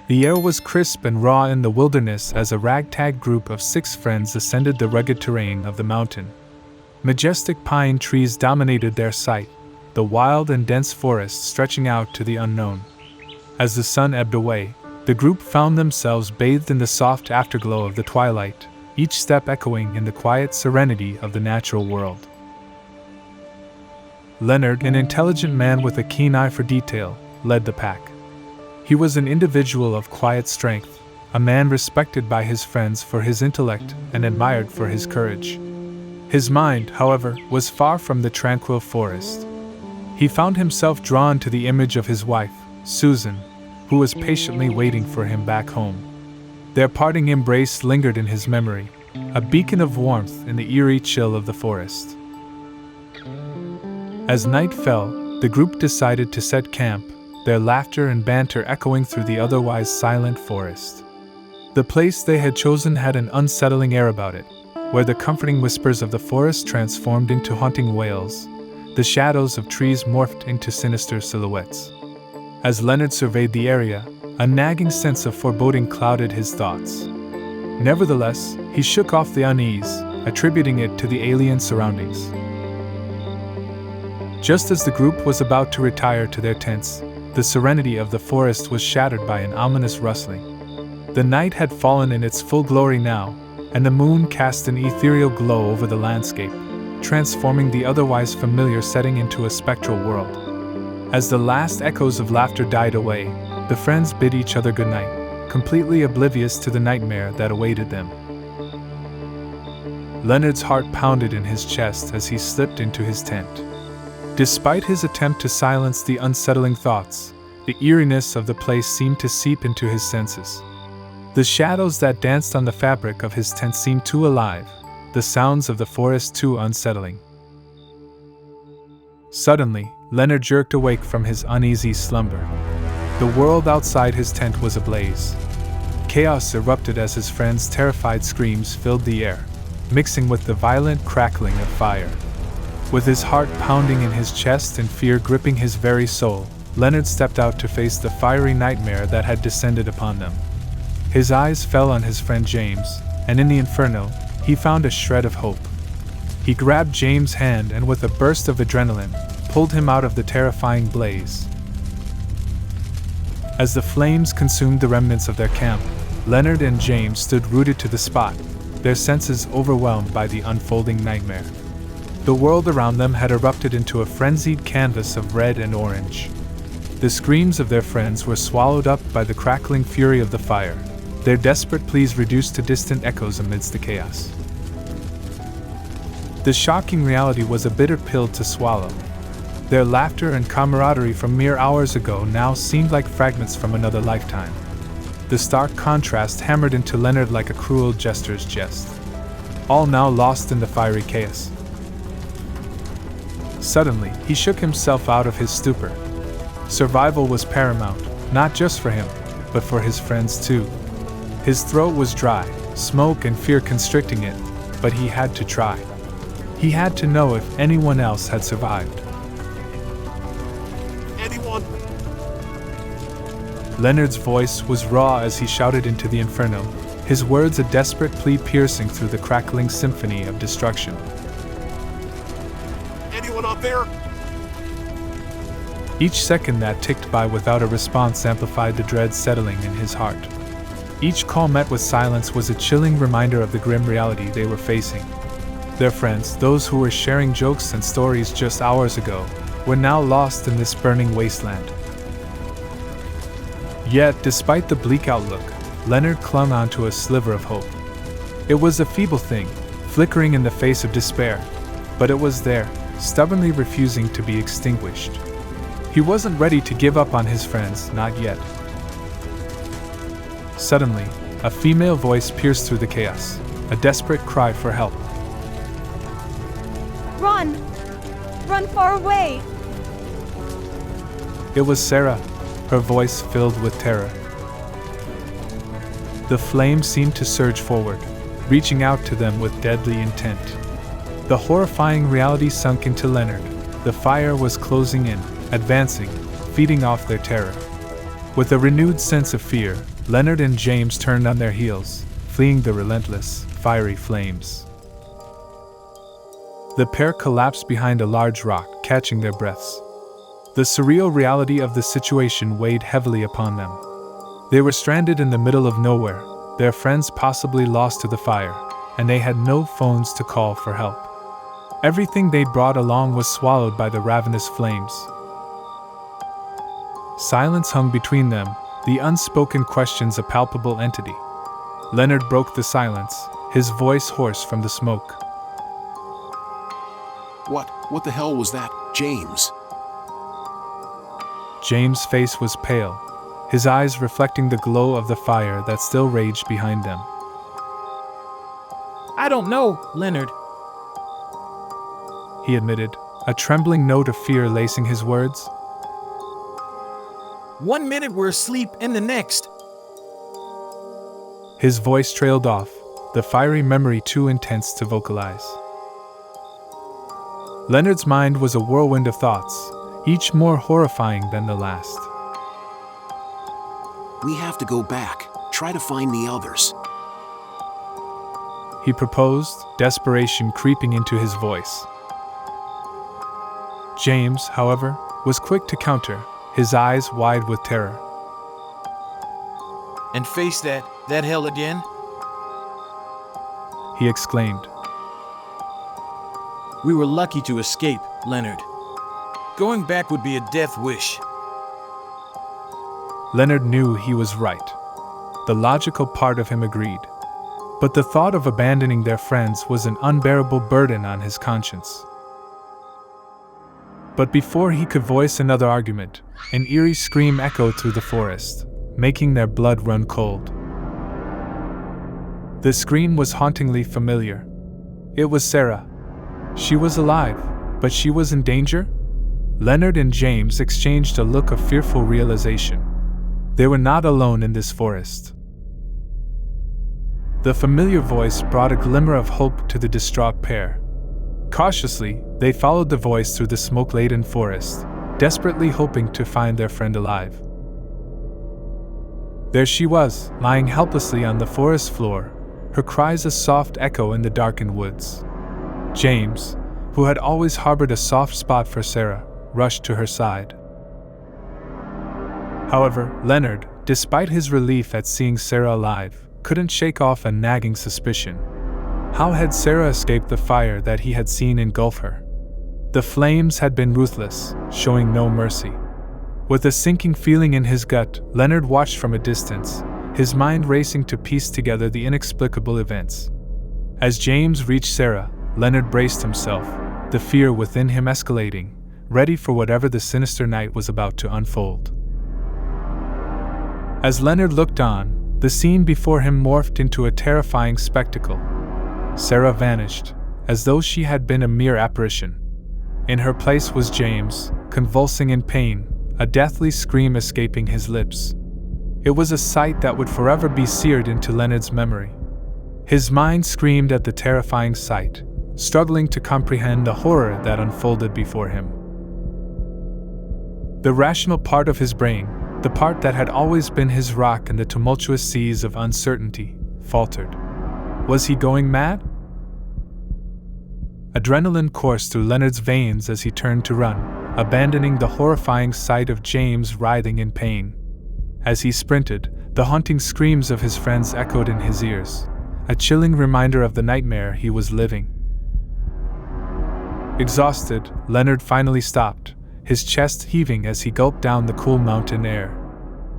The air was crisp and raw in the wilderness as a ragtag group of 6 friends ascended the rugged terrain of the mountain. Majestic pine trees dominated their sight, the wild and dense forest stretching out to the unknown. As the sun ebbed away, the group found themselves bathed in the soft afterglow of the twilight, each step echoing in the quiet serenity of the natural world. Leonard, an intelligent man with a keen eye for detail, led the pack. He was an individual of quiet strength, a man respected by his friends for his intellect and admired for his courage. His mind, however, was far from the tranquil forest. He found himself drawn to the image of his wife, Susan, who was patiently waiting for him back home. Their parting embrace lingered in his memory, a beacon of warmth in the eerie chill of the forest. As night fell, the group decided to set camp, their laughter and banter echoing through the otherwise silent forest. The place they had chosen had an unsettling air about it, where the comforting whispers of the forest transformed into haunting wails, the shadows of trees morphed into sinister silhouettes. As Leonard surveyed the area, a nagging sense of foreboding clouded his thoughts. Nevertheless, he shook off the unease, attributing it to the alien surroundings. Just as the group was about to retire to their tents, the serenity of the forest was shattered by an ominous rustling. The night had fallen in its full glory now, and the moon cast an ethereal glow over the landscape, transforming the otherwise familiar setting into a spectral world. As the last echoes of laughter died away, the friends bid each other goodnight, completely oblivious to the nightmare that awaited them. Leonard's heart pounded in his chest as he slipped into his tent. Despite his attempt to silence the unsettling thoughts, the eeriness of the place seemed to seep into his senses. The shadows that danced on the fabric of his tent seemed too alive, the sounds of the forest too unsettling. Suddenly, Leonard jerked awake from his uneasy slumber. The world outside his tent was ablaze. Chaos erupted as his friends' terrified screams filled the air, mixing with the violent crackling of fire. With his heart pounding in his chest and fear gripping his very soul, Leonard stepped out to face the fiery nightmare that had descended upon them. His eyes fell on his friend James, and in the inferno, he found a shred of hope. He grabbed James' hand and with a burst of adrenaline, pulled him out of the terrifying blaze. As the flames consumed the remnants of their camp, Leonard and James stood rooted to the spot, their senses overwhelmed by the unfolding nightmare. The world around them had erupted into a frenzied canvas of red and orange. The screams of their friends were swallowed up by the crackling fury of the fire, their desperate pleas reduced to distant echoes amidst the chaos. The shocking reality was a bitter pill to swallow. Their laughter and camaraderie from mere hours ago now seemed like fragments from another lifetime. The stark contrast hammered into Leonard like a cruel jester's jest. All now lost in the fiery chaos. Suddenly, he shook himself out of his stupor. Survival was paramount, not just for him, but for his friends too. His throat was dry, smoke and fear constricting it, but he had to try. He had to know if anyone else had survived. Anyone? Leonard's voice was raw as he shouted into the inferno, his words a desperate plea piercing through the crackling symphony of destruction. Anyone out there? Each second that ticked by without a response amplified the dread settling in his heart. Each call met with silence was a chilling reminder of the grim reality they were facing. Their friends, those who were sharing jokes and stories just hours ago, were now lost in this burning wasteland. Yet, despite the bleak outlook, Leonard clung onto a sliver of hope. It was a feeble thing, flickering in the face of despair, but it was there, stubbornly refusing to be extinguished. He wasn't ready to give up on his friends, not yet. Suddenly, a female voice pierced through the chaos, a desperate cry for help. Run! Run far away! It was Sarah, her voice filled with terror. The flame seemed to surge forward, reaching out to them with deadly intent. The horrifying reality sunk into Leonard. The fire was closing in, advancing, feeding off their terror. With a renewed sense of fear, Leonard and James turned on their heels, fleeing the relentless, fiery flames. The pair collapsed behind a large rock, catching their breaths. The surreal reality of the situation weighed heavily upon them. They were stranded in the middle of nowhere, their friends possibly lost to the fire, and they had no phones to call for help. Everything they brought along was swallowed by the ravenous flames. Silence hung between them, the unspoken questions a palpable entity. Leonard broke the silence, his voice hoarse from the smoke. What the hell was that, James? James' face was pale, his eyes reflecting the glow of the fire that still raged behind them. I don't know, Leonard, he admitted, a trembling note of fear lacing his words. 1 minute we're asleep and the next. His voice trailed off, the fiery memory too intense to vocalize. Leonard's mind was a whirlwind of thoughts, each more horrifying than the last. We have to go back, try to find the others, he proposed, desperation creeping into his voice. James, however, was quick to counter, his eyes wide with terror. And face that hell again? He exclaimed. We were lucky to escape, Leonard. Going back would be a death wish. Leonard knew he was right. The logical part of him agreed. But the thought of abandoning their friends was an unbearable burden on his conscience. But before he could voice another argument, an eerie scream echoed through the forest, making their blood run cold. The scream was hauntingly familiar. It was Sarah. She was alive, but she was in danger? Leonard and James exchanged a look of fearful realization. They were not alone in this forest. The familiar voice brought a glimmer of hope to the distraught pair. Cautiously, they followed the voice through the smoke-laden forest, desperately hoping to find their friend alive. There she was, lying helplessly on the forest floor, her cries a soft echo in the darkened woods. James, who had always harbored a soft spot for Sarah, rushed to her side. However, Leonard, despite his relief at seeing Sarah alive, couldn't shake off a nagging suspicion. How had Sarah escaped the fire that he had seen engulf her? The flames had been ruthless, showing no mercy. With a sinking feeling in his gut, Leonard watched from a distance, his mind racing to piece together the inexplicable events. As James reached Sarah, Leonard braced himself, the fear within him escalating, ready for whatever the sinister night was about to unfold. As Leonard looked on, the scene before him morphed into a terrifying spectacle. Sarah vanished, as though she had been a mere apparition. In her place was James, convulsing in pain, a deathly scream escaping his lips. It was a sight that would forever be seared into Leonard's memory. His mind screamed at the terrifying sight, struggling to comprehend the horror that unfolded before him. The rational part of his brain, the part that had always been his rock in the tumultuous seas of uncertainty, faltered. Was he going mad? Adrenaline coursed through Leonard's veins as he turned to run, abandoning the horrifying sight of James writhing in pain. As he sprinted, the haunting screams of his friends echoed in his ears, a chilling reminder of the nightmare he was living. Exhausted, Leonard finally stopped, his chest heaving as he gulped down the cool mountain air.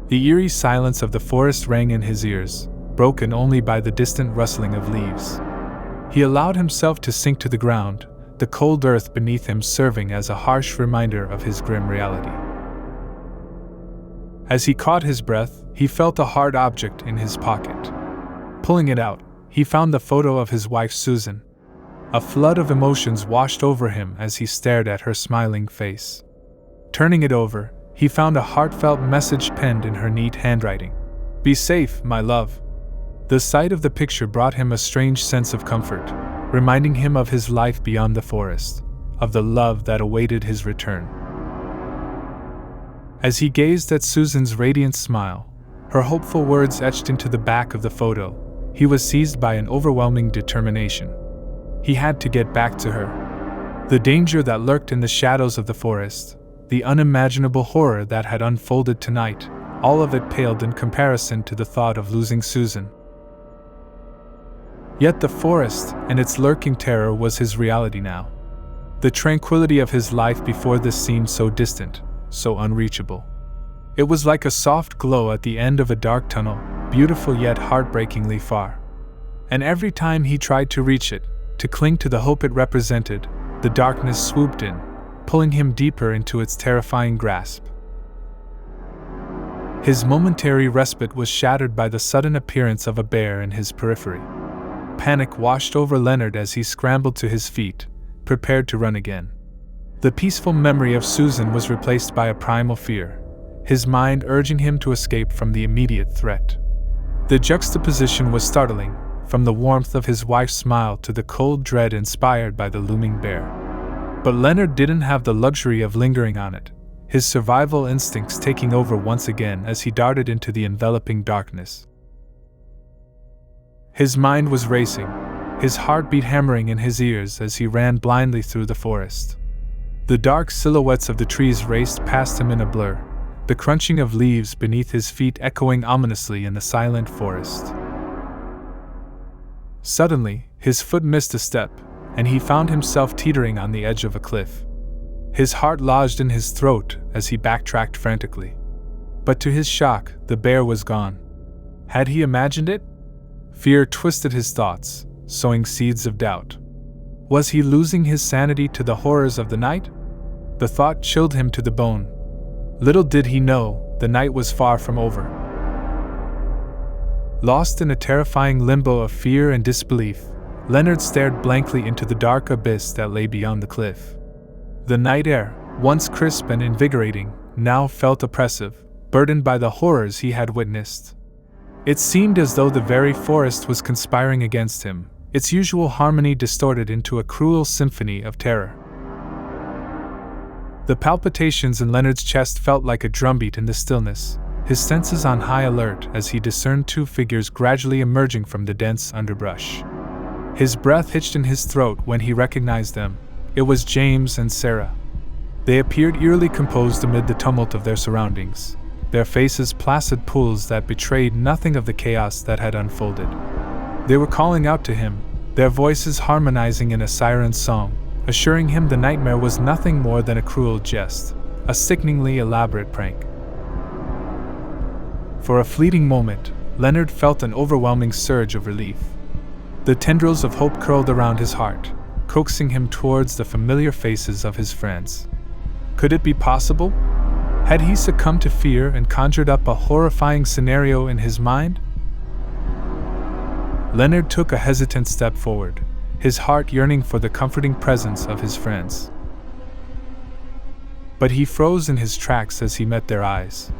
The eerie silence of the forest rang in his ears, broken only by the distant rustling of leaves. He allowed himself to sink to the ground, the cold earth beneath him serving as a harsh reminder of his grim reality. As he caught his breath, he felt a hard object in his pocket. Pulling it out, he found the photo of his wife Susan. A flood of emotions washed over him as he stared at her smiling face. Turning it over, he found a heartfelt message penned in her neat handwriting. "Be safe, my love." The sight of the picture brought him a strange sense of comfort, reminding him of his life beyond the forest, of the love that awaited his return. As he gazed at Susan's radiant smile, her hopeful words etched into the back of the photo, he was seized by an overwhelming determination. He had to get back to her. The danger that lurked in the shadows of the forest, the unimaginable horror that had unfolded tonight, all of it paled in comparison to the thought of losing Susan. Yet the forest and its lurking terror was his reality now. The tranquility of his life before this seemed so distant, so unreachable. It was like a soft glow at the end of a dark tunnel, beautiful yet heartbreakingly far. And every time he tried to reach it, to cling to the hope it represented, the darkness swooped in, pulling him deeper into its terrifying grasp. His momentary respite was shattered by the sudden appearance of a bear in his periphery. Panic washed over Leonard as he scrambled to his feet, prepared to run again. The peaceful memory of Susan was replaced by a primal fear, his mind urging him to escape from the immediate threat. The juxtaposition was startling, from the warmth of his wife's smile to the cold dread inspired by the looming bear. But Leonard didn't have the luxury of lingering on it, his survival instincts taking over once again as he darted into the enveloping darkness. His mind was racing, his heartbeat hammering in his ears as he ran blindly through the forest. The dark silhouettes of the trees raced past him in a blur, the crunching of leaves beneath his feet echoing ominously in the silent forest. Suddenly, his foot missed a step, and he found himself teetering on the edge of a cliff. His heart lodged in his throat as he backtracked frantically. But to his shock, the bear was gone. Had he imagined it? Fear twisted his thoughts, sowing seeds of doubt. Was he losing his sanity to the horrors of the night? The thought chilled him to the bone. Little did he know, the night was far from over. Lost in a terrifying limbo of fear and disbelief, Leonard stared blankly into the dark abyss that lay beyond the cliff. The night air, once crisp and invigorating, now felt oppressive, burdened by the horrors he had witnessed. It seemed as though the very forest was conspiring against him, its usual harmony distorted into a cruel symphony of terror. The palpitations in Leonard's chest felt like a drumbeat in the stillness, his senses on high alert as he discerned two figures gradually emerging from the dense underbrush. His breath hitched in his throat when he recognized them. It was James and Sarah. They appeared eerily composed amid the tumult of their surroundings, their faces placid pools that betrayed nothing of the chaos that had unfolded. They were calling out to him, their voices harmonizing in a siren's song, assuring him the nightmare was nothing more than a cruel jest, a sickeningly elaborate prank. For a fleeting moment, Leonard felt an overwhelming surge of relief. The tendrils of hope curled around his heart, coaxing him towards the familiar faces of his friends. Could it be possible? Had he succumbed to fear and conjured up a horrifying scenario in his mind? Leonard took a hesitant step forward, his heart yearning for the comforting presence of his friends. But he froze in his tracks as he met their eyes.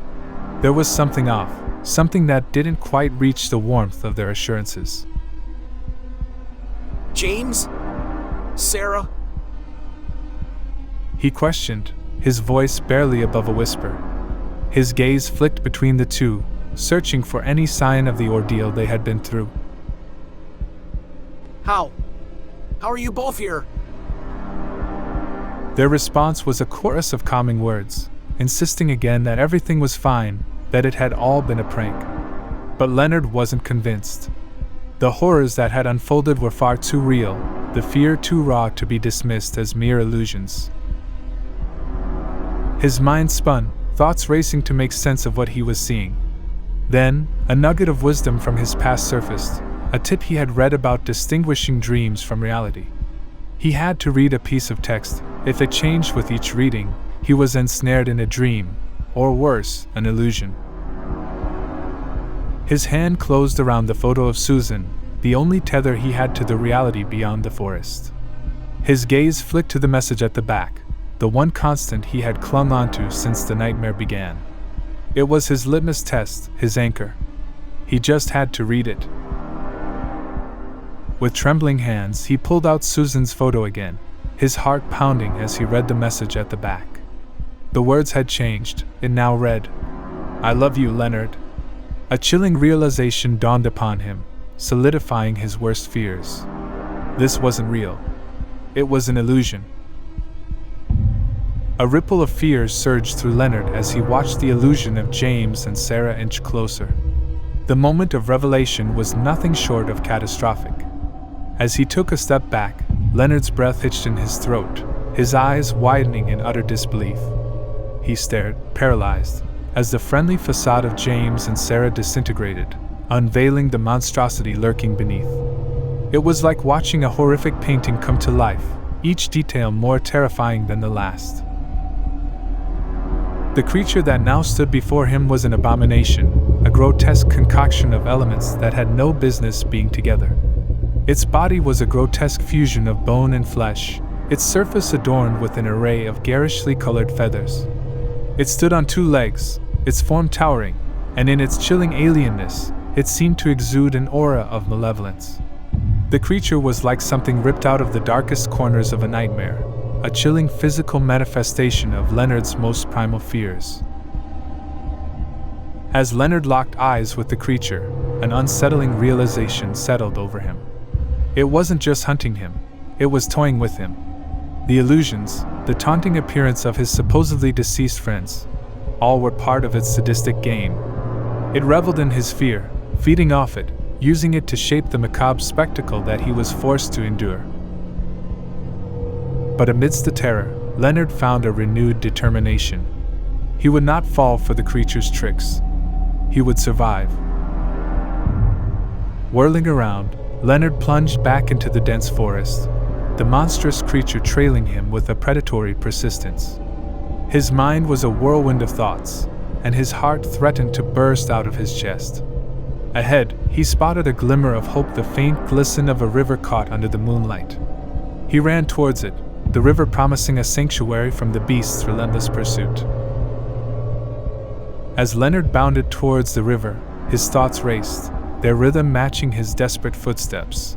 There was something off, something that didn't quite reach the warmth of their assurances. James? Sarah? He questioned, his voice barely above a whisper. His gaze flicked between the two, searching for any sign of the ordeal they had been through. How are you both here? Their response was a chorus of calming words, insisting again that everything was fine, that it had all been a prank. But Leonard wasn't convinced. The horrors that had unfolded were far too real, the fear too raw to be dismissed as mere illusions. His mind spun, thoughts racing to make sense of what he was seeing. Then, a nugget of wisdom from his past surfaced, a tip he had read about distinguishing dreams from reality. He had to read a piece of text. If it changed with each reading, he was ensnared in a dream, or worse, an illusion. His hand closed around the photo of Susan, the only tether he had to the reality beyond the forest. His gaze flicked to the message at the back, the one constant he had clung onto since the nightmare began. It was his litmus test, his anchor. He just had to read it. With trembling hands, he pulled out Susan's photo again, his heart pounding as he read the message at the back. The words had changed. It now read, "I love you, Leonard." A chilling realization dawned upon him, solidifying his worst fears. This wasn't real. It was an illusion. A ripple of fear surged through Leonard as he watched the illusion of James and Sarah inch closer. The moment of revelation was nothing short of catastrophic. As he took a step back, Leonard's breath hitched in his throat, his eyes widening in utter disbelief. He stared, paralyzed, as the friendly facade of James and Sarah disintegrated, unveiling the monstrosity lurking beneath. It was like watching a horrific painting come to life, each detail more terrifying than the last. The creature that now stood before him was an abomination, a grotesque concoction of elements that had no business being together. Its body was a grotesque fusion of bone and flesh, its surface adorned with an array of garishly colored feathers. It stood on two legs, its form towering, and in its chilling alienness, it seemed to exude an aura of malevolence. The creature was like something ripped out of the darkest corners of a nightmare, a chilling physical manifestation of Leonard's most primal fears. As Leonard locked eyes with the creature, an unsettling realization settled over him. It wasn't just hunting him, it was toying with him. The illusions, the taunting appearance of his supposedly deceased friends, all were part of its sadistic game. It reveled in his fear, feeding off it, using it to shape the macabre spectacle that he was forced to endure. But amidst the terror, Leonard found a renewed determination. He would not fall for the creature's tricks. He would survive. Whirling around, Leonard plunged back into the dense forest, the monstrous creature trailing him with a predatory persistence. His mind was a whirlwind of thoughts, and his heart threatened to burst out of his chest. Ahead, he spotted a glimmer of hope, the faint glisten of a river caught under the moonlight. He ran towards it, the river promising a sanctuary from the beast's relentless pursuit. As Leonard bounded towards the river, his thoughts raced, their rhythm matching his desperate footsteps.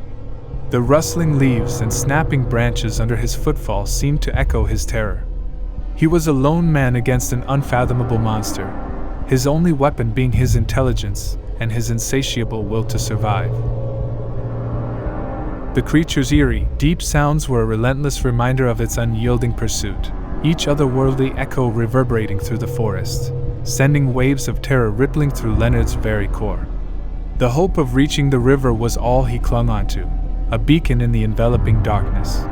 The rustling leaves and snapping branches under his footfall seemed to echo his terror. He was a lone man against an unfathomable monster, his only weapon being his intelligence and his insatiable will to survive. The creature's eerie, deep sounds were a relentless reminder of its unyielding pursuit, each otherworldly echo reverberating through the forest, sending waves of terror rippling through Leonard's very core. The hope of reaching the river was all he clung onto, a beacon in the enveloping darkness.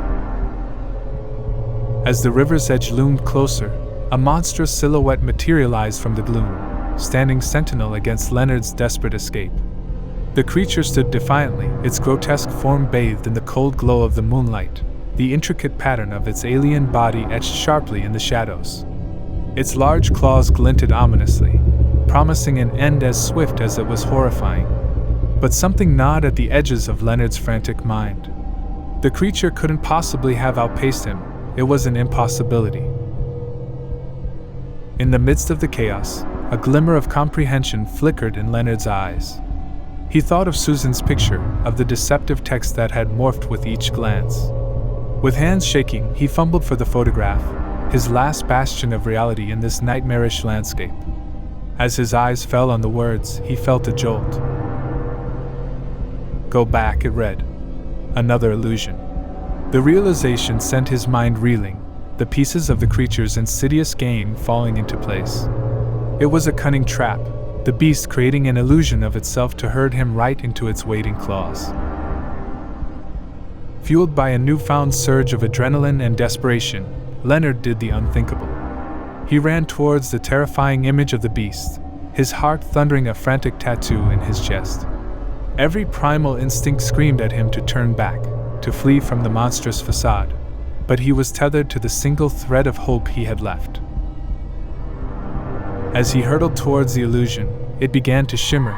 As the river's edge loomed closer, a monstrous silhouette materialized from the gloom, standing sentinel against Leonard's desperate escape. The creature stood defiantly, its grotesque form bathed in the cold glow of the moonlight, the intricate pattern of its alien body etched sharply in the shadows. Its large claws glinted ominously, promising an end as swift as it was horrifying. But something gnawed at the edges of Leonard's frantic mind. The creature couldn't possibly have outpaced him, it was an impossibility. In the midst of the chaos, a glimmer of comprehension flickered in Leonard's eyes. He thought of Susan's picture, of the deceptive text that had morphed with each glance. With hands shaking, he fumbled for the photograph, his last bastion of reality in this nightmarish landscape. As his eyes fell on the words, he felt a jolt. "Go back," it read. Another illusion. The realization sent his mind reeling, the pieces of the creature's insidious game falling into place. It was a cunning trap, the beast creating an illusion of itself to herd him right into its waiting claws. Fueled by a newfound surge of adrenaline and desperation, Leonard did the unthinkable. He ran towards the terrifying image of the beast, his heart thundering a frantic tattoo in his chest. Every primal instinct screamed at him to turn back, to flee from the monstrous facade, but he was tethered to the single thread of hope he had left. As he hurtled towards the illusion, it began to shimmer,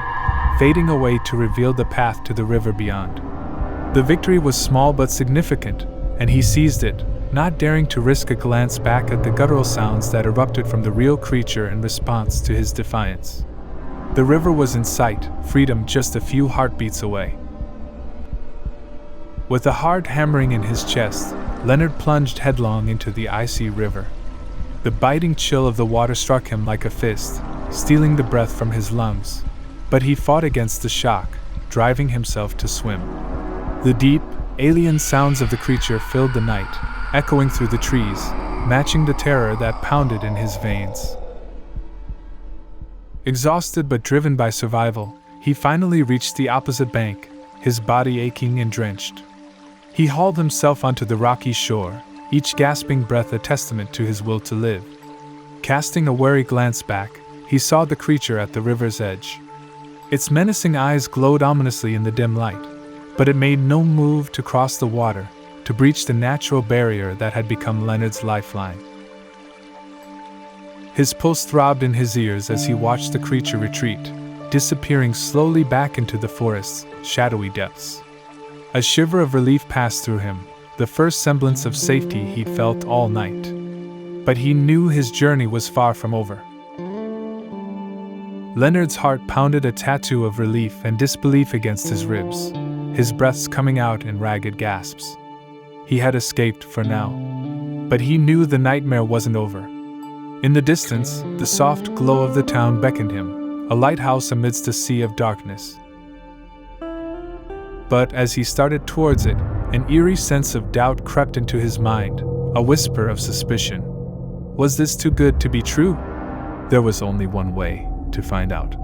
fading away to reveal the path to the river beyond. The victory was small but significant, and he seized it, not daring to risk a glance back at the guttural sounds that erupted from the real creature in response to his defiance. The river was in sight, freedom just a few heartbeats away. With a hard hammering in his chest, Leonard plunged headlong into the icy river. The biting chill of the water struck him like a fist, stealing the breath from his lungs. But he fought against the shock, driving himself to swim. The deep, alien sounds of the creature filled the night, echoing through the trees, matching the terror that pounded in his veins. Exhausted but driven by survival, he finally reached the opposite bank, his body aching and drenched. He hauled himself onto the rocky shore, each gasping breath a testament to his will to live. Casting a wary glance back, he saw the creature at the river's edge. Its menacing eyes glowed ominously in the dim light, but it made no move to cross the water, to breach the natural barrier that had become Leonard's lifeline. His pulse throbbed in his ears as he watched the creature retreat, disappearing slowly back into the forest's shadowy depths. A shiver of relief passed through him, the first semblance of safety he'd felt all night. But he knew his journey was far from over. Leonard's heart pounded a tattoo of relief and disbelief against his ribs, his breaths coming out in ragged gasps. He had escaped for now, but he knew the nightmare wasn't over. In the distance, the soft glow of the town beckoned him, a lighthouse amidst a sea of darkness. But as he started towards it, an eerie sense of doubt crept into his mind, a whisper of suspicion. Was this too good to be true? There was only one way to find out.